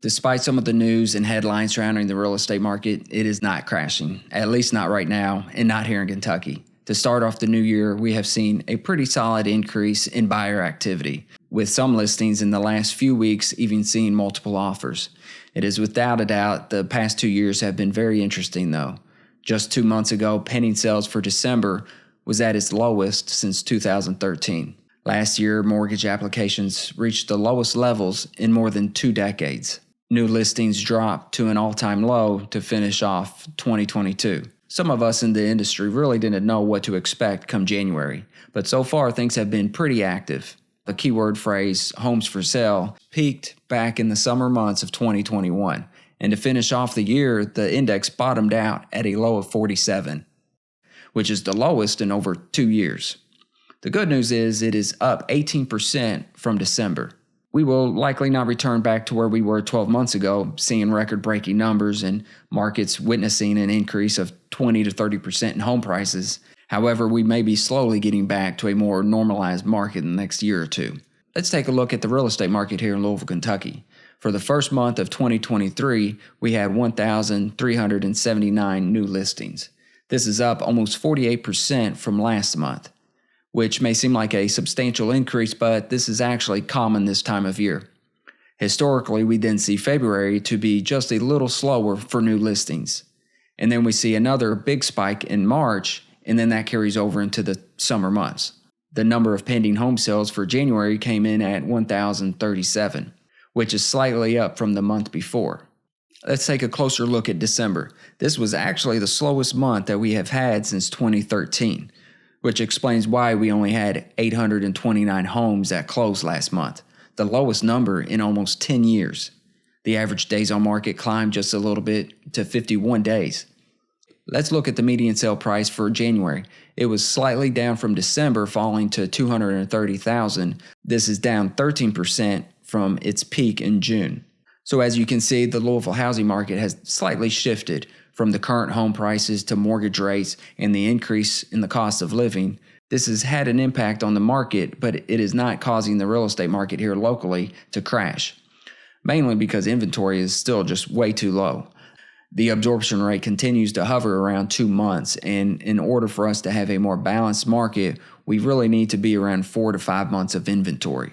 Despite some of the news and headlines surrounding the real estate market, it is not crashing, at least not right now, and not here in Kentucky. To start off the new year, we have seen a pretty solid increase in buyer activity, with some listings in the last few weeks even seeing multiple offers. It is without a doubt the past 2 years have been very interesting though. Just 2 months ago, pending sales for December was at its lowest since 2013. Last year, mortgage applications reached the lowest levels in more than 2 decades. New listings dropped to an all-time low to finish off 2022. Some of us in the industry really didn't know what to expect come January, but so far things have been pretty active. The keyword phrase, homes for sale, peaked back in the summer months of 2021, and to finish off the year, the index bottomed out at a low of 47, which is the lowest in over 2 years. The good news is it is up 18% from December. We will likely not return back to where we were 12 months ago, seeing record-breaking numbers and markets witnessing an increase of 20 to 30% in home prices. However, we may be slowly getting back to a more normalized market in the next year or two. Let's take a look at the real estate market here in Louisville, Kentucky. For the first month of 2023, we had 1,379 new listings. This is up almost 48% from last month, which may seem like a substantial increase, but this is actually common this time of year. Historically, we then see February to be just a little slower for new listings. And then we see another big spike in March, and then that carries over into the summer months. The number of pending home sales for January came in at 1,037, which is slightly up from the month before. Let's take a closer look at December. This was actually the slowest month that we have had since 2013. Which explains why we only had 829 homes that closed last month, the lowest number in almost 10 years. The average days on market climbed just a little bit to 51 days. Let's look at the median sale price for January. It was slightly down from December, falling to $230,000. This is down 13% from its peak in June. So as you can see, the Louisville housing market has slightly shifted from the current home prices to mortgage rates and the increase in the cost of living. This has had an impact on the market, but it is not causing the real estate market here locally to crash, mainly because inventory is still just way too low. The absorption rate continues to hover around 2 months, and in order for us to have a more balanced market, we really need to be around 4 to 5 months of inventory,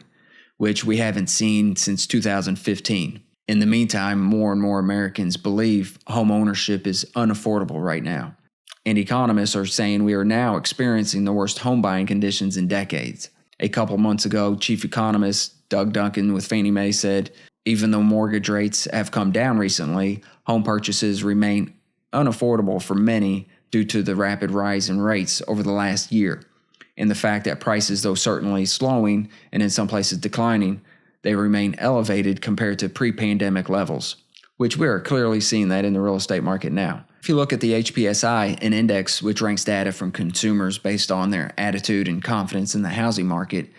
which we haven't seen since 2015. In the meantime, more and more Americans believe home ownership is unaffordable right now. And economists are saying we are now experiencing the worst home buying conditions in decades. A couple months ago, chief economist Doug Duncan with Fannie Mae said, even though mortgage rates have come down recently, home purchases remain unaffordable for many due to the rapid rise in rates over the last year. And the fact that prices, though certainly slowing and in some places declining, they remain elevated compared to pre-pandemic levels, which we are clearly seeing that in the real estate market now. If you look at the HPSI, an index which ranks data from consumers based on their attitude and confidence in the housing market,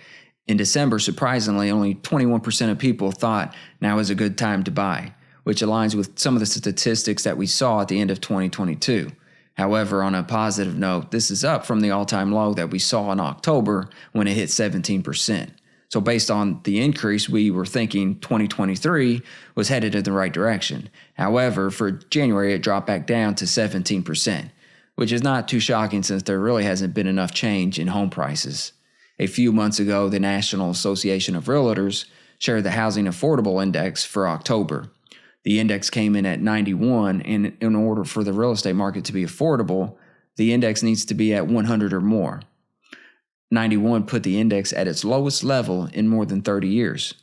in December, surprisingly, only 21% of people thought now is a good time to buy, which aligns with some of the statistics that we saw at the end of 2022. However, on a positive note, this is up from the all-time low that we saw in October when it hit 17%. So based on the increase, we were thinking 2023 was headed in the right direction. However, for January, it dropped back down to 17%, which is not too shocking since there really hasn't been enough change in home prices. A few months ago, the National Association of Realtors shared the Housing Affordable Index for October. The index came in at 91, and in order for the real estate market to be affordable, the index needs to be at 100 or more. 91 put the index at its lowest level in more than 30 years.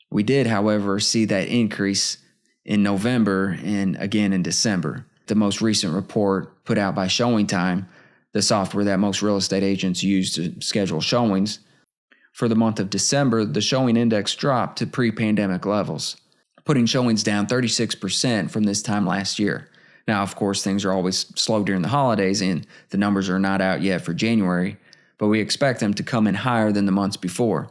We did, however, see that increase in November and again in December. The most recent report put out by ShowingTime, the software that most real estate agents use to schedule showings, for the month of December, the showing index dropped to pre-pandemic levels, putting showings down 36% from this time last year. Now, of course, things are always slow during the holidays and the numbers are not out yet for January, but we expect them to come in higher than the months before.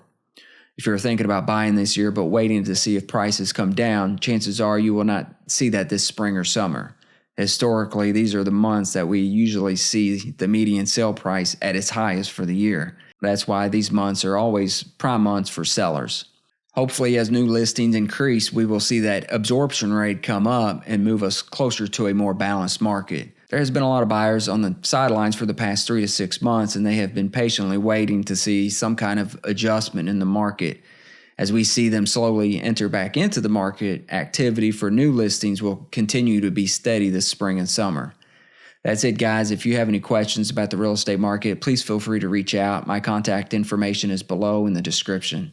If you're thinking about buying this year but waiting to see if prices come down, chances are you will not see that this spring or summer. Historically, these are the months that we usually see the median sale price at its highest for the year. That's why these months are always prime months for sellers. Hopefully, as new listings increase, we will see that absorption rate come up and move us closer to a more balanced market. There has been a lot of buyers on the sidelines for the past 3 to 6 months, and they have been patiently waiting to see some kind of adjustment in the market. As we see them slowly enter back into the market, activity for new listings will continue to be steady this spring and summer. That's it, guys. If you have any questions about the real estate market, please feel free to reach out. My contact information is below in the description.